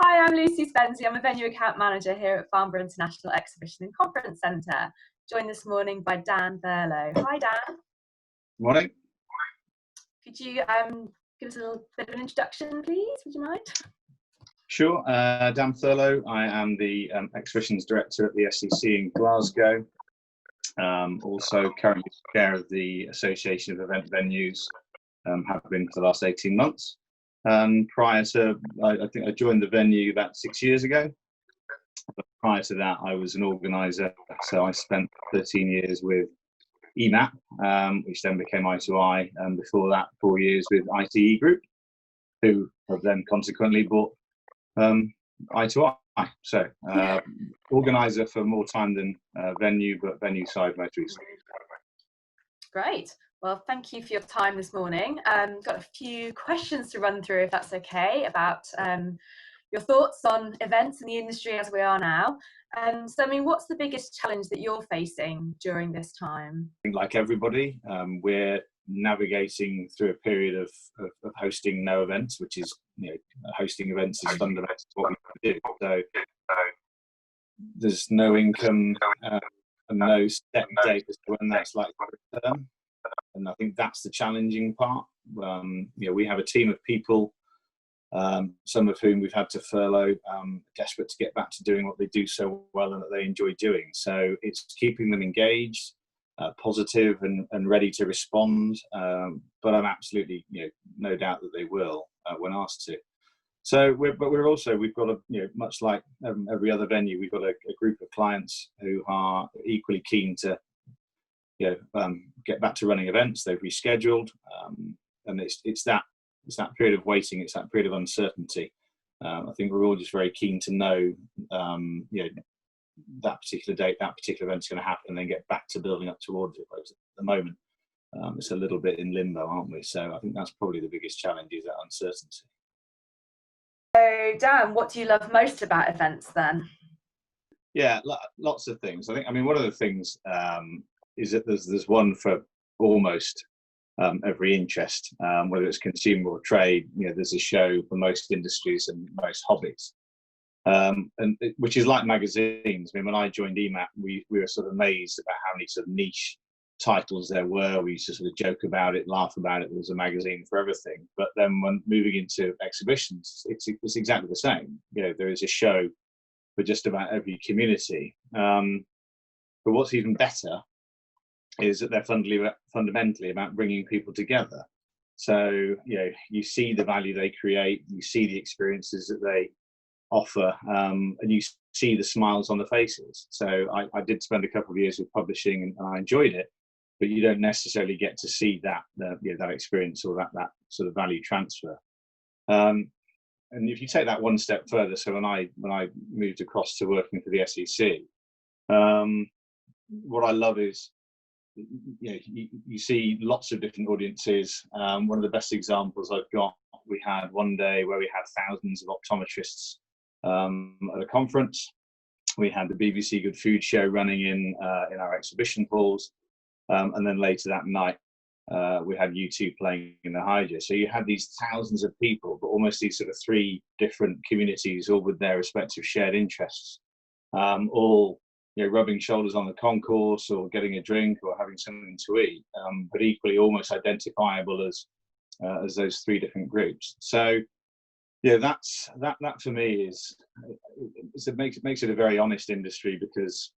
Hi, I'm Lucy Spensley. I'm a venue account manager here at Farnborough International Exhibition and Conference Centre. Joined this morning by Dan Thurlow. Hi, Dan. Morning. Could you give us a little bit of an introduction, please? Would you mind? Sure. Dan Thurlow. I am the exhibitions director at the SEC in Glasgow. Also currently chair of the Association of Event Venues, have been for the last 18 months. Prior to, I think I joined the venue about 6 years ago. But prior to that, I was an organizer. So I spent 13 years with EMAP, which then became I2I, and before that, 4 years with ITE Group, who have then consequently bought I2I. So organizer for more time than venue, but venue side most recently. Great. Well, thank you for your time this morning. Got a few questions to run through, if that's okay, about your thoughts on events in the industry as we are now. So, I mean, what's the biggest challenge that you're facing during this time? Like everybody, we're navigating through a period of hosting no events, which is, hosting events is fundamental to what we do. So there's no income and no set date as to when that's likely to return. And I think that's the challenging part. We have a team of people, some of whom we've had to furlough, desperate to get back to doing what they do so well and that they enjoy doing. So it's keeping them engaged, positive and ready to respond. But I'm absolutely, no doubt that they will when asked to. So we've got much like every other venue, we've got a group of clients who are equally keen to get back to running events. They've rescheduled, and it's that period of waiting, it's that period of uncertainty. I think we're all just very keen to know, that particular date, that particular event's going to happen, and then get back to building up towards it. Whereas at the moment, it's a little bit in limbo, aren't we? So I think that's probably the biggest challenge, is that uncertainty. So, Dan, what do you love most about events then? Yeah, lots of things. I mean, one of the things is that there's one for almost every interest, whether it's consumer or trade. There's a show for most industries and most hobbies, which is like magazines. I mean, when I joined EMAP, we were sort of amazed about how many sort of niche titles there were. We used to sort of joke about it, laugh about it. There was a magazine for everything. But then when moving into exhibitions, it's exactly the same. There is a show for just about every community. But what's even better is that they're fundamentally about bringing people together. So, you see the value they create, you see the experiences that they offer, and you see the smiles on the faces. So I did spend a couple of years with publishing and I enjoyed it, but you don't necessarily get to see that experience or that sort of value transfer. And if you take that one step further, so when I moved across to working for the SEC, what I love is, you see lots of different audiences. One of the best examples I've got, we had one day where we had thousands of optometrists at a conference. We had the BBC Good Food Show running in our exhibition halls, and then later that night we had U2 playing in the Hydra. So you had these thousands of people, but almost these sort of three different communities, all with their respective shared interests, all rubbing shoulders on the concourse or getting a drink or having something to eat, but equally almost identifiable as those three different groups. So that for me makes it a very honest industry, because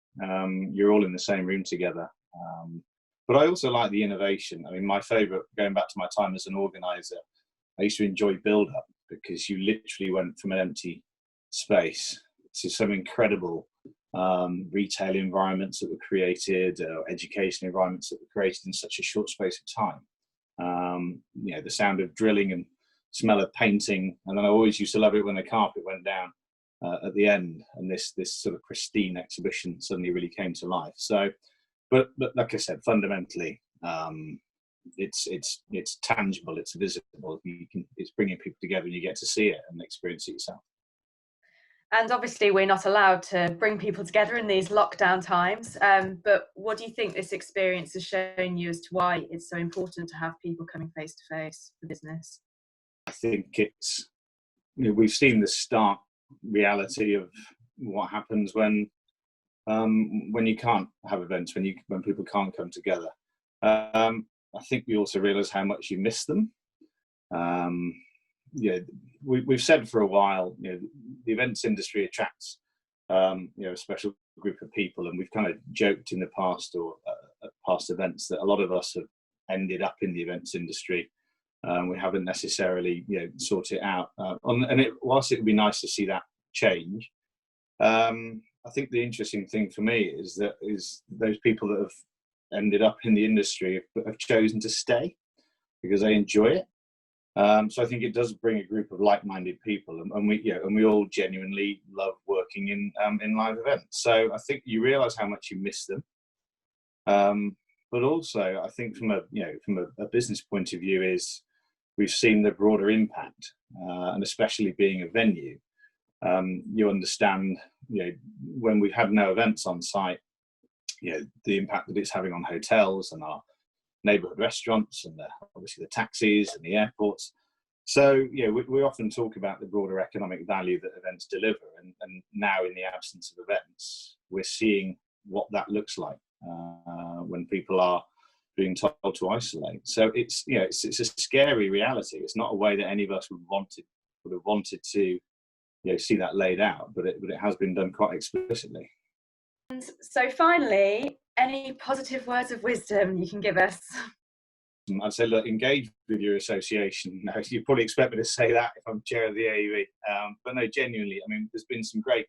you're all in the same room together. But I also like the innovation. I mean, my favorite, going back to my time as an organizer, I used to enjoy build-up, because you literally went from an empty space to some incredible retail environments that were created, education environments that were created in such a short space of time. The sound of drilling and smell of painting, and then I always used to love it when the carpet went down at the end, and this sort of pristine exhibition suddenly really came to life. So, but like I said, fundamentally, it's tangible, it's visible. It's bringing people together, and you get to see it and experience it yourself. And obviously we're not allowed to bring people together in these lockdown times, but what do you think this experience has shown you as to why it's so important to have people coming face to face for business? I think it's, we've seen the stark reality of what happens when you can't have events, when people can't come together. I think we also realise how much you miss them. We've said for a while, the events industry attracts a special group of people, and we've kind of joked in the past or at past events that a lot of us have ended up in the events industry. We haven't necessarily sorted it out, whilst it would be nice to see that change. I think the interesting thing for me is those people that have ended up in the industry have chosen to stay because they enjoy it. So I think it does bring a group of like-minded people, and we all genuinely love working in live events. So I think you realise how much you miss them. But also, I think from a business point of view, is we've seen the broader impact, and especially being a venue. You understand, when we've had no events on site, the impact that it's having on hotels and our neighbourhood restaurants, and obviously the taxis and the airports. So we often talk about the broader economic value that events deliver, and now in the absence of events, we're seeing what that looks like when people are being told to isolate. So it's a scary reality. It's not a way that any of us would have wanted to see that laid out, but it has been done quite explicitly. And so finally, any positive words of wisdom you can give us? I'd say, look, engage with your association. No, you probably expect me to say that if I'm chair of the AUE, but no, genuinely, I mean, there's been some great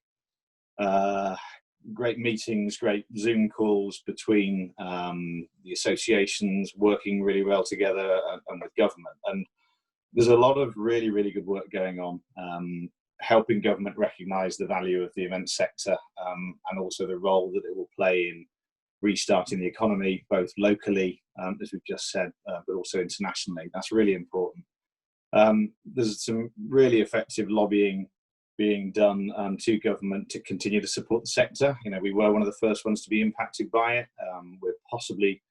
meetings, great Zoom calls between the associations, working really well together, and with government. And there's a lot of really, really good work going on, helping government recognise the value of the events sector, and also the role that it will play in restarting the economy, both locally, as we've just said, but also internationally. That's really important. There's some really effective lobbying being done to government to continue to support the sector. We were one of the first ones to be impacted by it. We're possibly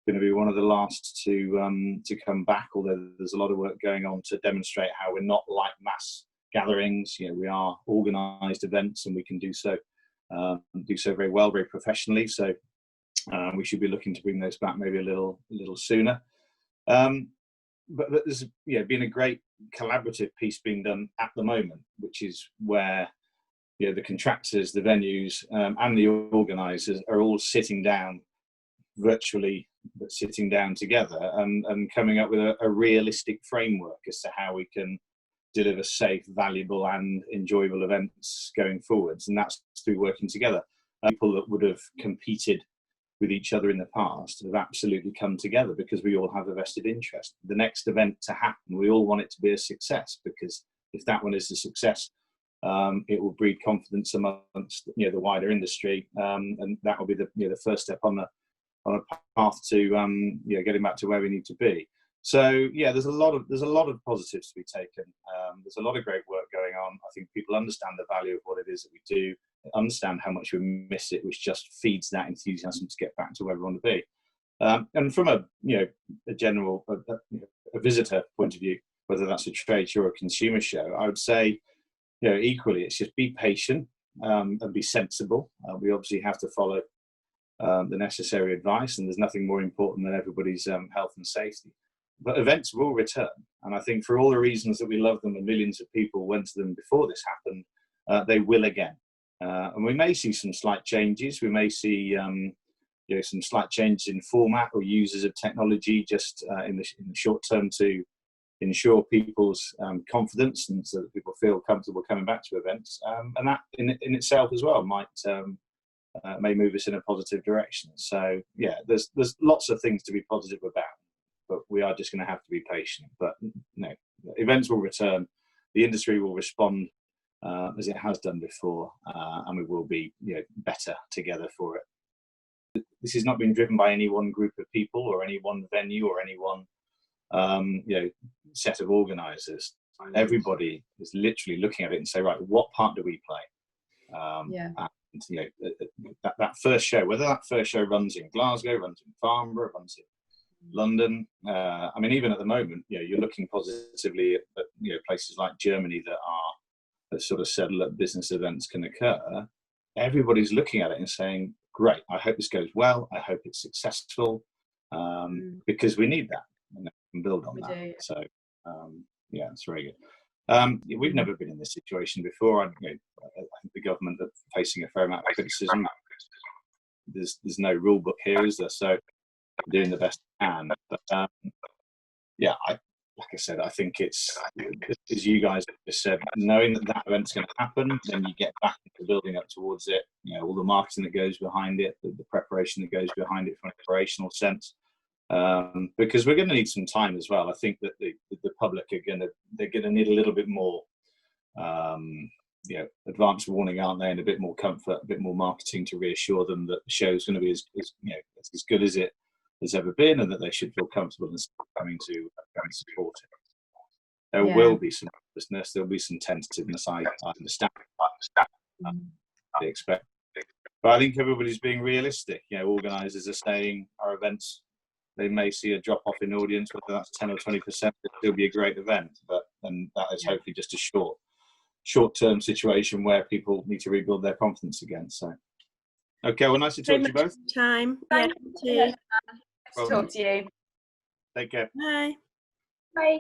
going to be one of the last to come back, although there's a lot of work going on to demonstrate how we're not like mass gatherings. We are organised events, and we can do so very well, very professionally. So we should be looking to bring those back maybe a little sooner. But there's been a great collaborative piece being done at the moment, which is where the contractors, the venues, and the organisers are all sitting down virtually, but sitting down together and coming up with a realistic framework as to how we can deliver safe, valuable and enjoyable events going forwards. And that's through working together. People that would have competed with each other in the past have absolutely come together because we all have a vested interest. The next event to happen, we all want it to be a success, because if that one is a success, it will breed confidence amongst the wider industry, and that will be the first step on a path to getting back to where we need to be. So there's a lot of positives to be taken. There's a lot of great work going on. I think people understand the value of what it is that we do, understand how much we miss it, which just feeds that enthusiasm to get back to where we want to be. And from a general visitor point of view, whether that's a trade show or a consumer show, I would say equally it's just be patient and be sensible. We obviously have to follow the necessary advice, and there's nothing more important than everybody's health and safety. But events will return, and I think for all the reasons that we love them and millions of people went to them before this happened, they will again. And we may see some slight changes. We may see some slight changes in format or users of technology just in the short term to ensure people's confidence, and so that people feel comfortable coming back to events. And that in itself as well may move us in a positive direction. So there's lots of things to be positive about, but we are just going to have to be patient. But events will return, the industry will respond as it has done before, and we will be better together for it. This has not been driven by any one group of people or any one venue or any one set of organisers. Everybody is literally looking at it and say, right, what part do we play? And that first show, whether that first show runs in Glasgow, runs in Farnborough, runs in London, I mean, even at the moment, you're looking positively at places like Germany that are sort of settle up business events can occur, everybody's looking at it and saying, great, I hope this goes well, I hope it's successful, because we need that and can build on that. Do. So yeah, it's very good. We've never been in this situation before. I think the government are facing a fair amount of criticism. There's no rule book here, is there? So we're doing the best we can. But yeah, like I said, I think it's, as you guys have just said, knowing that event's going to happen, then you get back into building up towards it. All the marketing that goes behind it, the preparation that goes behind it from an operational sense. Because we're going to need some time as well. I think that the public they're going to need a little bit more advance warning, aren't they, and a bit more comfort, a bit more marketing to reassure them that the show is going to be as good as it has ever been, and that they should feel comfortable in coming to support it. There will be some nervousness, there'll be some tentativeness. I understand. They expect, but I think everybody's being realistic. Organisers are saying our events, they may see a drop off in audience, whether that's 10 or 20%. It'll still be a great event, but then that is hopefully just a short-term situation where people need to rebuild their confidence again. So, okay, well, nice to talk to you both. Time. Thank you. Nice to talk to you. Take care. Bye. Bye.